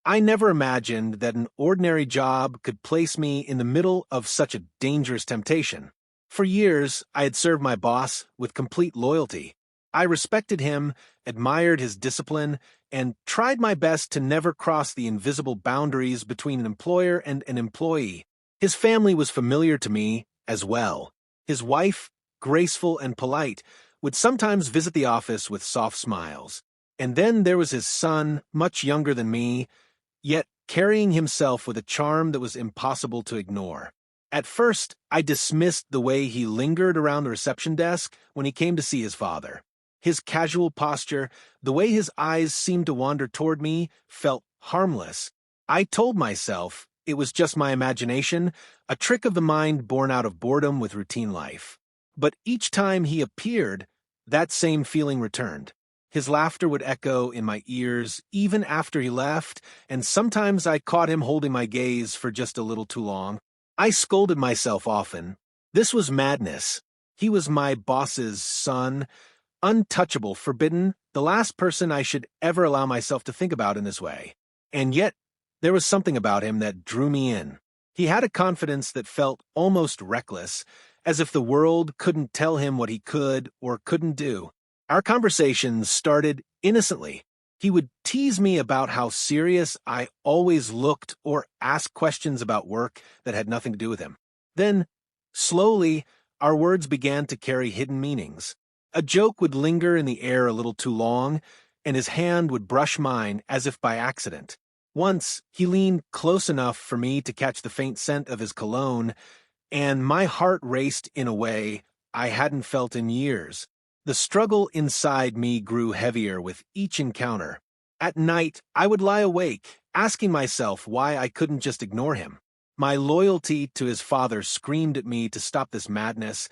I never imagined that an ordinary job could place me in the middle of such a dangerous temptation. For years, I had served my boss with complete loyalty. I respected him, admired his discipline, and tried my best to never cross the invisible boundaries between an employer and an employee. His family was familiar to me as well. His wife, graceful and polite, would sometimes visit the office with soft smiles. And then there was his son, much younger than me, yet carrying himself with a charm that was impossible to ignore. At first, I dismissed the way he lingered around the reception desk when he came to see his father. His casual posture, the way his eyes seemed to wander toward me, felt harmless. I told myself it was just my imagination, a trick of the mind born out of boredom with routine life. But each time he appeared, that same feeling returned. His laughter would echo in my ears even after he left, and sometimes I caught him holding my gaze for just a little too long. I scolded myself often. This was madness. He was my boss's son, untouchable, forbidden, the last person I should ever allow myself to think about in this way. And yet, there was something about him that drew me in. He had a confidence that felt almost reckless, as if the world couldn't tell him what he could or couldn't do. Our conversations started innocently. He would tease me about how serious I always looked or ask questions about work that had nothing to do with him. Then, slowly, our words began to carry hidden meanings. A joke would linger in the air a little too long, and his hand would brush mine as if by accident. Once, he leaned close enough for me to catch the faint scent of his cologne, and my heart raced in a way I hadn't felt in years. The struggle inside me grew heavier with each encounter. At night, I would lie awake, asking myself why I couldn't just ignore him. My loyalty to his father screamed at me to stop this madness,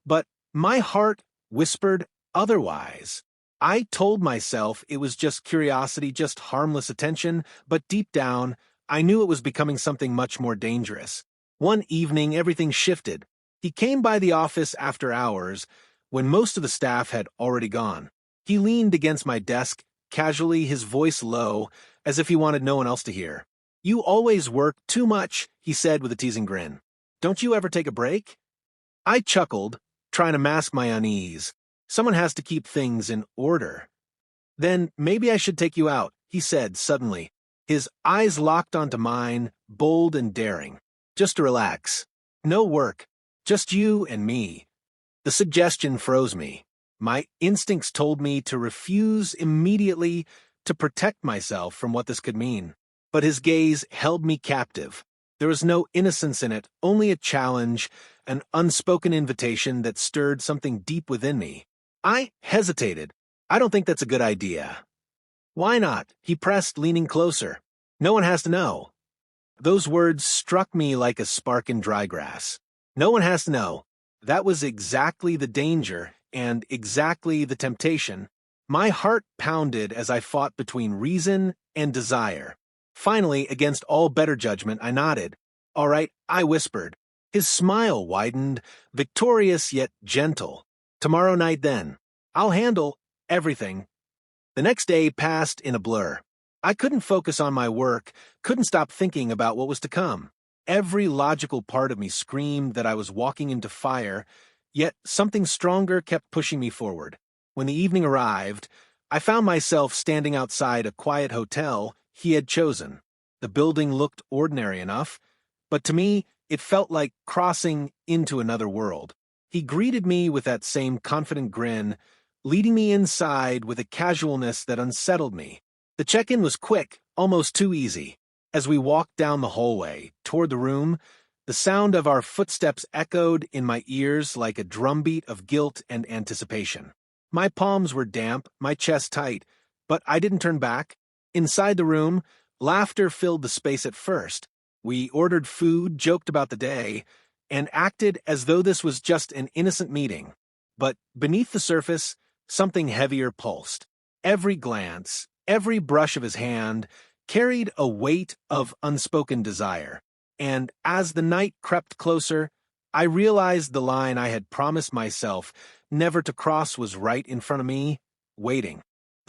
but my heart whispered otherwise. I told myself it was just curiosity, just harmless attention, but deep down, I knew it was becoming something much more dangerous. One evening, everything shifted. He came by the office after hours, when most of the staff had already gone. He leaned against my desk, casually, his voice low, as if he wanted no one else to hear. "You always work too much," he said with a teasing grin. "Don't you ever take a break?" I chuckled, trying to mask my unease. Someone has to keep things in order. "Then maybe I should take you out," he said suddenly. His eyes locked onto mine, bold and daring. "Just to relax. No work. Just you and me." The suggestion froze me. My instincts told me to refuse immediately, to protect myself from what this could mean. But his gaze held me captive. There was no innocence in it, only a challenge, an unspoken invitation that stirred something deep within me. I hesitated. "I don't think that's a good idea." "Why not?" he pressed, leaning closer. "No one has to know." Those words struck me like a spark in dry grass. No one has to know. That was exactly the danger and exactly the temptation. My heart pounded as I fought between reason and desire. Finally, against all better judgment, I nodded. "All right," I whispered. His smile widened, victorious yet gentle. "Tomorrow night, then. I'll handle everything." The next day passed in a blur. I couldn't focus on my work, couldn't stop thinking about what was to come. Every logical part of me screamed that I was walking into fire, yet something stronger kept pushing me forward. When the evening arrived, I found myself standing outside a quiet hotel he had chosen. The building looked ordinary enough, but to me, it felt like crossing into another world. He greeted me with that same confident grin, leading me inside with a casualness that unsettled me. The check-in was quick, almost too easy. As we walked down the hallway, toward the room, the sound of our footsteps echoed in my ears like a drumbeat of guilt and anticipation. My palms were damp, my chest tight, but I didn't turn back. Inside the room, laughter filled the space at first. We ordered food, joked about the day, and acted as though this was just an innocent meeting. But beneath the surface, something heavier pulsed. Every glance, every brush of his hand carried a weight of unspoken desire. And as the night crept closer, I realized the line I had promised myself never to cross was right in front of me, waiting.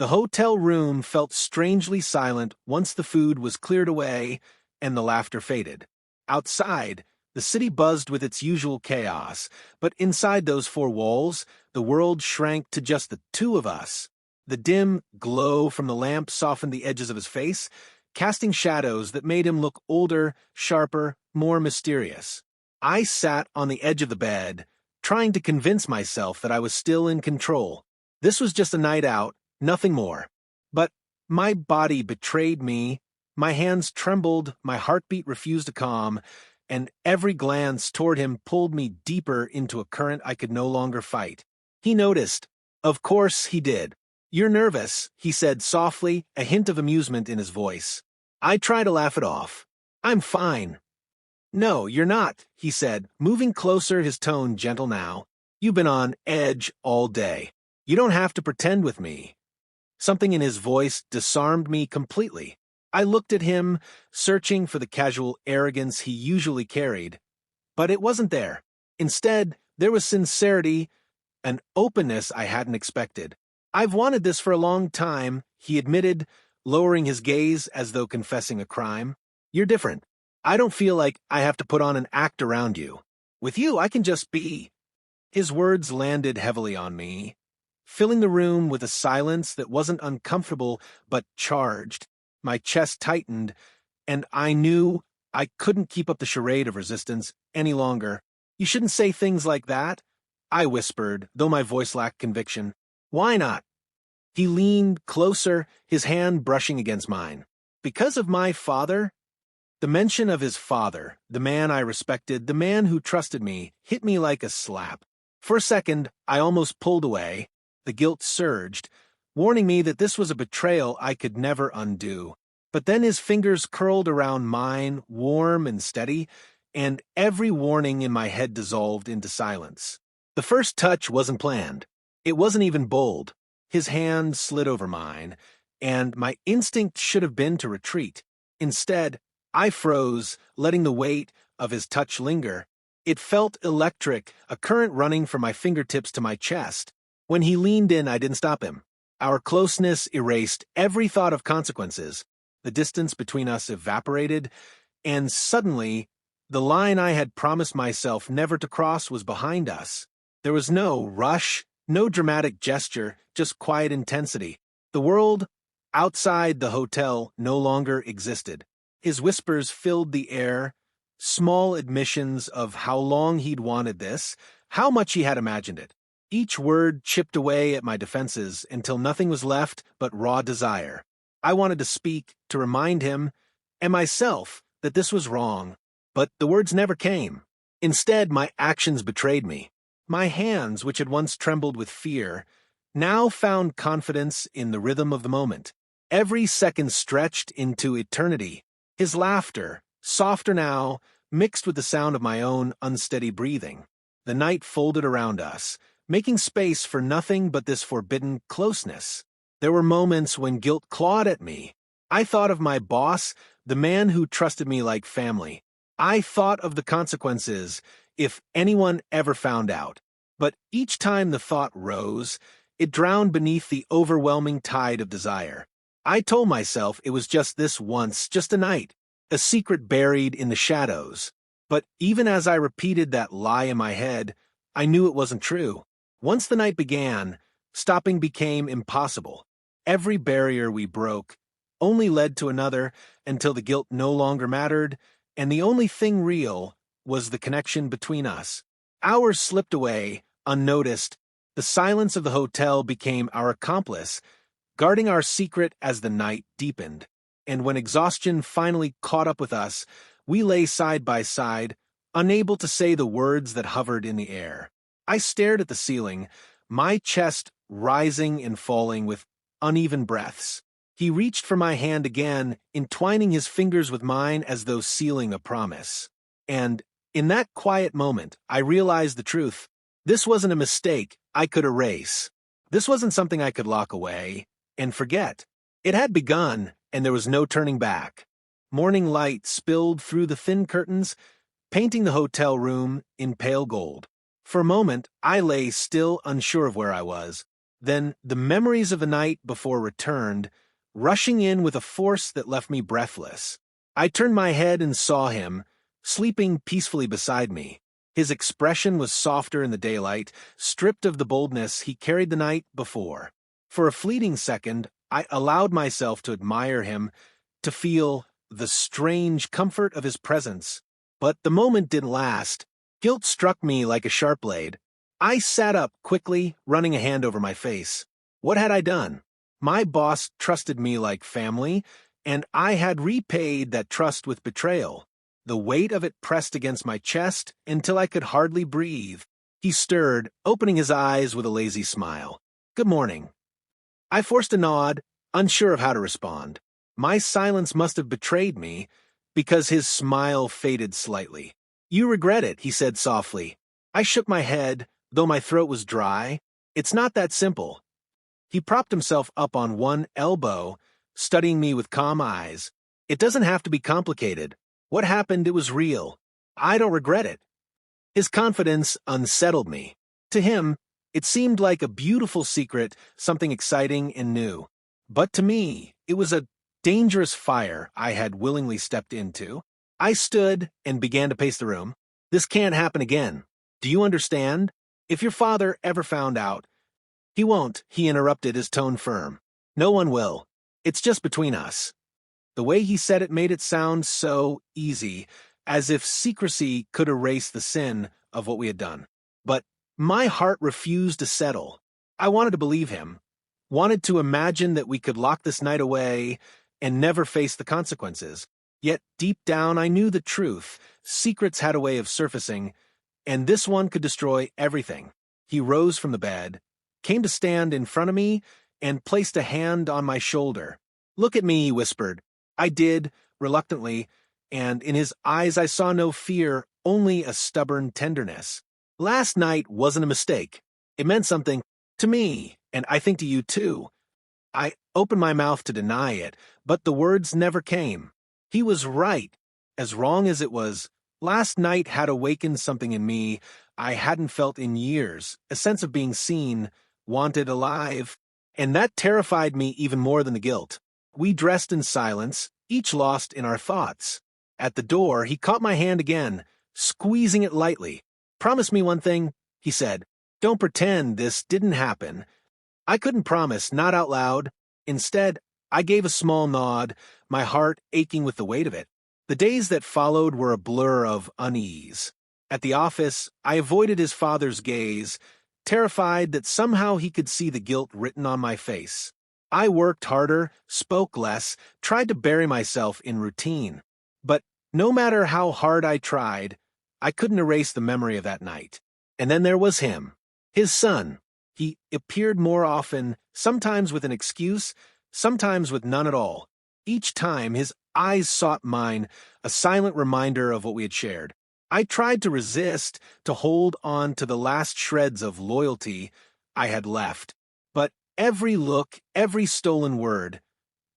The hotel room felt strangely silent once the food was cleared away and the laughter faded. Outside, the city buzzed with its usual chaos, but inside those four walls, the world shrank to just the two of us. The dim glow from the lamp softened the edges of his face, casting shadows that made him look older, sharper, more mysterious. I sat on the edge of the bed, trying to convince myself that I was still in control. This was just a night out, nothing more. But my body betrayed me, my hands trembled, my heartbeat refused to calm, and every glance toward him pulled me deeper into a current I could no longer fight. He noticed. Of course he did. "You're nervous," he said softly, a hint of amusement in his voice. I tried to laugh it off. "I'm fine." "No, you're not," he said, moving closer, his tone gentle now. "You've been on edge all day. You don't have to pretend with me." Something in his voice disarmed me completely. I looked at him, searching for the casual arrogance he usually carried. But it wasn't there. Instead, there was sincerity, an openness I hadn't expected. "I've wanted this for a long time," he admitted, lowering his gaze as though confessing a crime. "You're different. I don't feel like I have to put on an act around you. With you, I can just be." His words landed heavily on me, filling the room with a silence that wasn't uncomfortable but charged. My chest tightened, and I knew I couldn't keep up the charade of resistance any longer. "You shouldn't say things like that," I whispered, though my voice lacked conviction. "Why not?" He leaned closer, his hand brushing against mine. "Because of my father?" The mention of his father, the man I respected, the man who trusted me, hit me like a slap. For a second, I almost pulled away. The guilt surged, warning me that this was a betrayal I could never undo. But then his fingers curled around mine, warm and steady, and every warning in my head dissolved into silence. The first touch wasn't planned. It wasn't even bold. His hand slid over mine, and my instinct should have been to retreat. Instead, I froze, letting the weight of his touch linger. It felt electric, a current running from my fingertips to my chest. When he leaned in, I didn't stop him. Our closeness erased every thought of consequences. The distance between us evaporated, and suddenly, the line I had promised myself never to cross was behind us. There was no rush, no dramatic gesture, just quiet intensity. The world outside the hotel no longer existed. His whispers filled the air, small admissions of how long he'd wanted this, how much he had imagined it. Each word chipped away at my defenses until nothing was left but raw desire. I wanted to speak, to remind him, and myself, that this was wrong, but the words never came. Instead, my actions betrayed me. My hands, which had once trembled with fear, now found confidence in the rhythm of the moment. Every second stretched into eternity. His laughter, softer now, mixed with the sound of my own unsteady breathing. The night folded around us, making space for nothing but this forbidden closeness. There were moments when guilt clawed at me. I thought of my boss, the man who trusted me like family. I thought of the consequences if anyone ever found out. But each time the thought rose, it drowned beneath the overwhelming tide of desire. I told myself it was just this once, just a night, a secret buried in the shadows. But even as I repeated that lie in my head, I knew it wasn't true. Once the night began, stopping became impossible. Every barrier we broke only led to another until the guilt no longer mattered, and the only thing real was the connection between us. Hours slipped away, unnoticed. The silence of the hotel became our accomplice, guarding our secret as the night deepened. And when exhaustion finally caught up with us, we lay side by side, unable to say the words that hovered in the air. I stared at the ceiling, my chest rising and falling with uneven breaths. He reached for my hand again, entwining his fingers with mine as though sealing a promise. And in that quiet moment, I realized the truth. This wasn't a mistake I could erase. This wasn't something I could lock away and forget. It had begun, and there was no turning back. Morning light spilled through the thin curtains, painting the hotel room in pale gold. For a moment, I lay still, unsure of where I was. Then the memories of the night before returned, rushing in with a force that left me breathless. I turned my head and saw him, sleeping peacefully beside me. His expression was softer in the daylight, stripped of the boldness he carried the night before. For a fleeting second, I allowed myself to admire him, to feel the strange comfort of his presence. But the moment didn't last. Guilt struck me like a sharp blade. I sat up quickly, running a hand over my face. What had I done? My boss trusted me like family, and I had repaid that trust with betrayal. The weight of it pressed against my chest until I could hardly breathe. He stirred, opening his eyes with a lazy smile. "Good morning." I forced a nod, unsure of how to respond. My silence must have betrayed me, because his smile faded slightly. "You regret it," he said softly. I shook my head, though my throat was dry. "It's not that simple." He propped himself up on one elbow, studying me with calm eyes. "It doesn't have to be complicated. What happened, it was real. I don't regret it." His confidence unsettled me. To him, it seemed like a beautiful secret, something exciting and new. But to me, it was a dangerous fire I had willingly stepped into. I stood and began to pace the room. "This can't happen again. Do you understand? If your father ever found out—" "He won't," he interrupted, his tone firm. "No one will. It's just between us." The way he said it made it sound so easy, as if secrecy could erase the sin of what we had done. But my heart refused to settle. I wanted to believe him, wanted to imagine that we could lock this night away and never face the consequences. Yet deep down I knew the truth. Secrets had a way of surfacing, and this one could destroy everything. He rose from the bed, came to stand in front of me, and placed a hand on my shoulder. "Look at me," he whispered. I did, reluctantly, and in his eyes I saw no fear, only a stubborn tenderness. "Last night wasn't a mistake. It meant something to me, and I think to you too." I opened my mouth to deny it, but the words never came. He was right, as wrong as it was. Last night had awakened something in me I hadn't felt in years, a sense of being seen, wanted, alive, and that terrified me even more than the guilt. We dressed in silence, each lost in our thoughts. At the door, he caught my hand again, squeezing it lightly. "Promise me one thing," he said. "Don't pretend this didn't happen." I couldn't promise, not out loud. Instead, I gave a small nod, my heart aching with the weight of it. The days that followed were a blur of unease. At the office, I avoided his father's gaze, terrified that somehow he could see the guilt written on my face. I worked harder, spoke less, tried to bury myself in routine. But no matter how hard I tried, I couldn't erase the memory of that night. And then there was him, his son. He appeared more often, sometimes with an excuse, sometimes with none at all. Each time, his eyes sought mine, a silent reminder of what we had shared. I tried to resist, to hold on to the last shreds of loyalty I had left. But every look, every stolen word,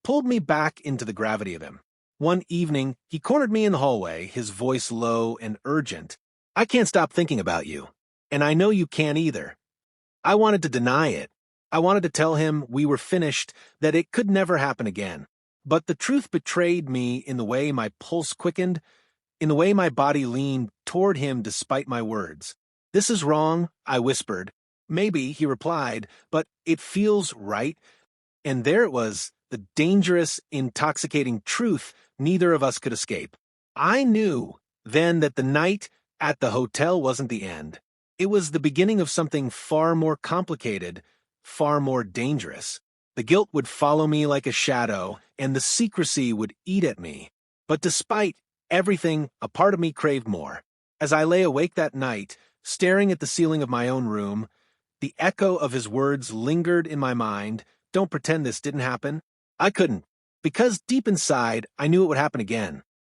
pulled me back into the gravity of him. One evening, he cornered me in the hallway, his voice low and urgent. "I can't stop thinking about you, and I know you can't either." I wanted to deny it. I wanted to tell him we were finished, that it could never happen again. But the truth betrayed me in the way my pulse quickened, in the way my body leaned toward him despite my words. "This is wrong," I whispered. "Maybe," he replied, "but it feels right." And there it was, the dangerous, intoxicating truth neither of us could escape. I knew then that the night at the hotel wasn't the end. It was the beginning of something far more complicated, far more dangerous. The guilt would follow me like a shadow, and the secrecy would eat at me. But despite everything, a part of me craved more. As I lay awake that night, staring at the ceiling of my own room, the echo of his words lingered in my mind. "Don't pretend this didn't happen." I couldn't, because deep inside, I knew it would happen again.